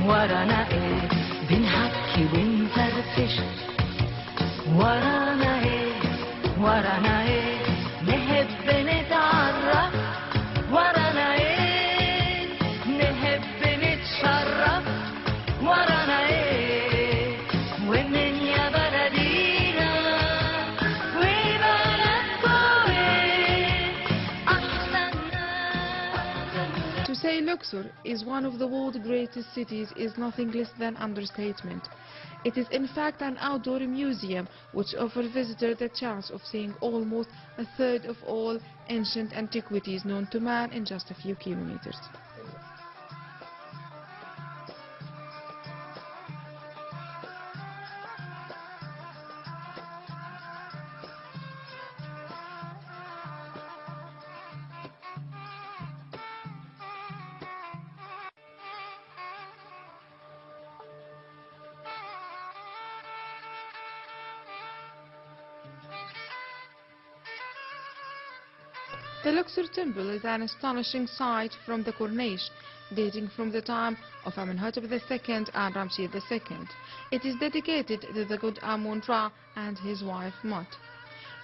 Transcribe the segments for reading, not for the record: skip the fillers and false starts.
ورانا ايه بنحكي ونفرفش ورانا ايه ورانا ايه نحب نتعرف ورانا ايه نحب نتشرف ورانا ايه ومن يا بلدينا وبلدكو ايه احسن ناس. To say Luxor is one of the world's greatest cities is nothing less than understatement. It is in fact an outdoor museum which offers visitors the chance of seeing almost a third of all ancient antiquities known to man in just a few kilometers. The Luxor temple is an astonishing sight from the Corniche, dating from the time of Amenhotep II and Ramses II. It is dedicated to the god Amun-Ra and his wife Mut.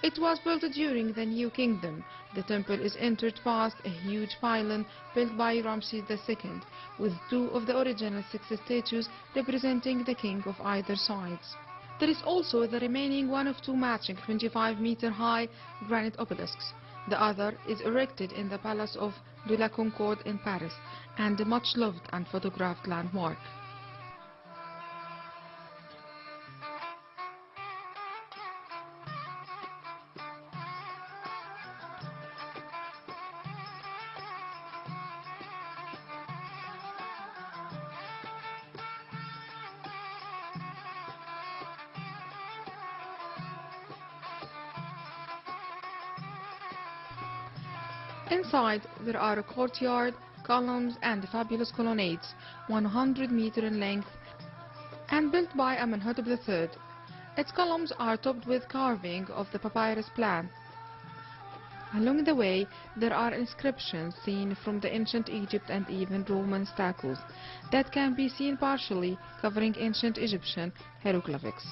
It was built during the New Kingdom. The temple is entered past a huge pylon built by Ramses II, with two of the original 6 statues representing the king of either sides. There is also the remaining one of two matching 25-meter-high granite obelisks. The other is erected in the Palace of de la Concorde in Paris, and a much-loved and photographed landmark. Inside, there are a courtyard, columns and fabulous colonnades, 100 meters in length, and built by Amenhotep III. Its columns are topped with carving of the papyrus plant. Along the way, there are inscriptions seen from the ancient Egypt and even Roman statues that can be seen partially covering ancient Egyptian hieroglyphics.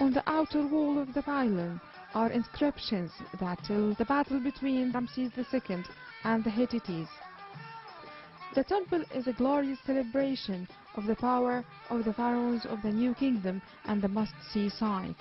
On the outer wall of the pylon are inscriptions that tell the battle between Ramses II and the Hittites. The temple is a glorious celebration of the power of the pharaohs of the New Kingdom and the must-see sight.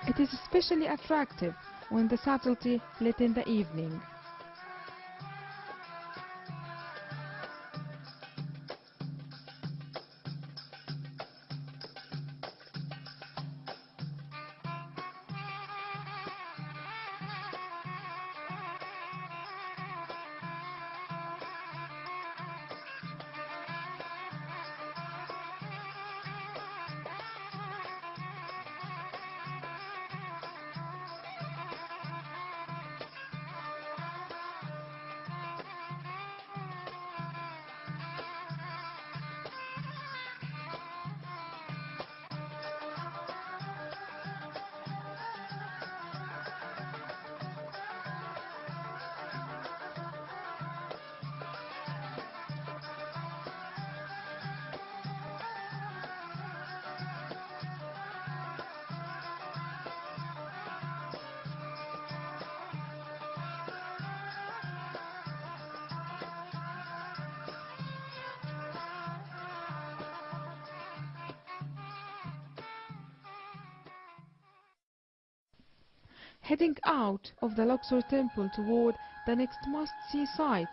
It is especially attractive when the subtlety lit in the evening. heading out of the Luxor temple toward the next must-see site,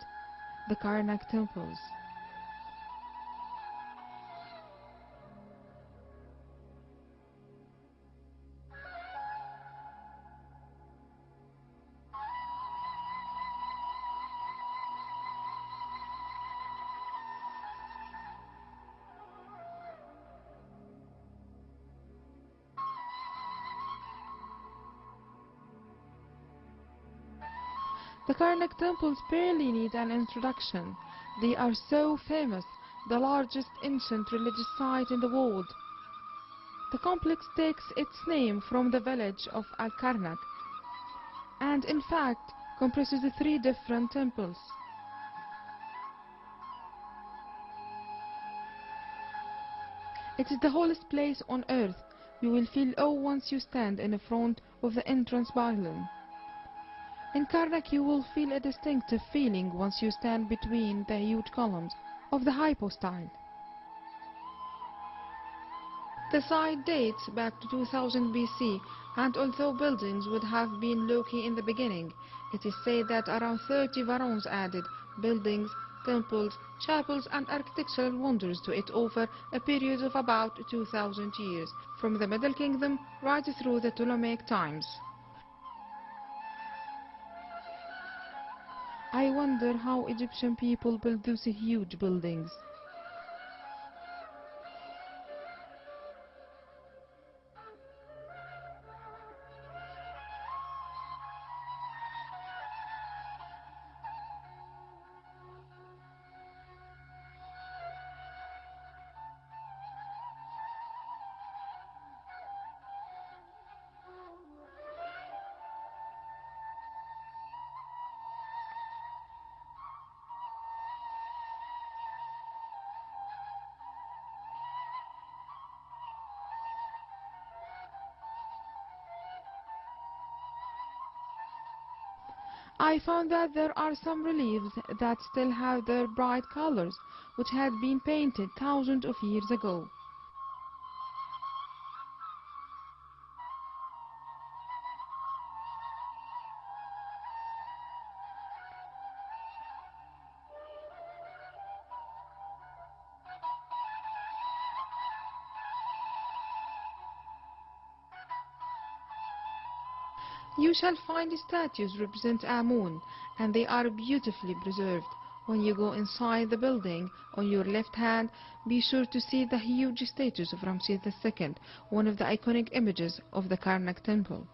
the Karnak temples. The Karnak temples barely need an introduction. They are so famous, the largest ancient religious site in the world. The complex takes its name from the village of Al-Karnak, and in fact comprises three different temples. It is the holiest place on earth. You will feel awe once you stand in front of the entrance pylon. In Karnak you will feel a distinctive feeling once you stand between the huge columns of the hypostyle. The site dates back to 2000 BC, and although buildings would have been low-key in the beginning, it is said that around 30 pharaohs added buildings, temples, chapels and architectural wonders to it over a period of about 2000 years, from the Middle Kingdom right through the Ptolemaic times. I wonder how Egyptian people built those huge buildings. I found that there are some reliefs that still have their bright colors, which had been painted thousands of years ago. You shall find statues represent Amun, and they are beautifully preserved. When you go inside the building, on your left hand, be sure to see the huge statues of Ramses II, one of the iconic images of the Karnak temple.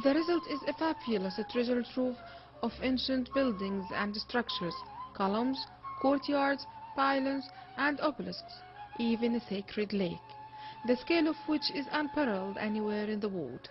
The result is a fabulous treasure trove of ancient buildings and structures, columns, courtyards, pylons and obelisks, even a sacred lake, the scale of which is unparalleled anywhere in the world.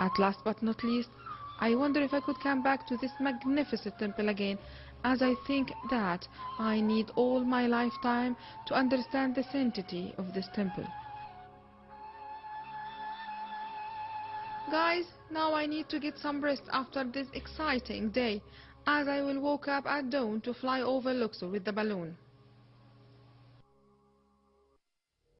At last but not least, I wonder if I could come back to this magnificent temple again, as I think that I need all my lifetime to understand the sanctity of this temple. Guys, now I need to get some rest after this exciting day, as I will wake up at dawn to fly over Luxor with the balloon.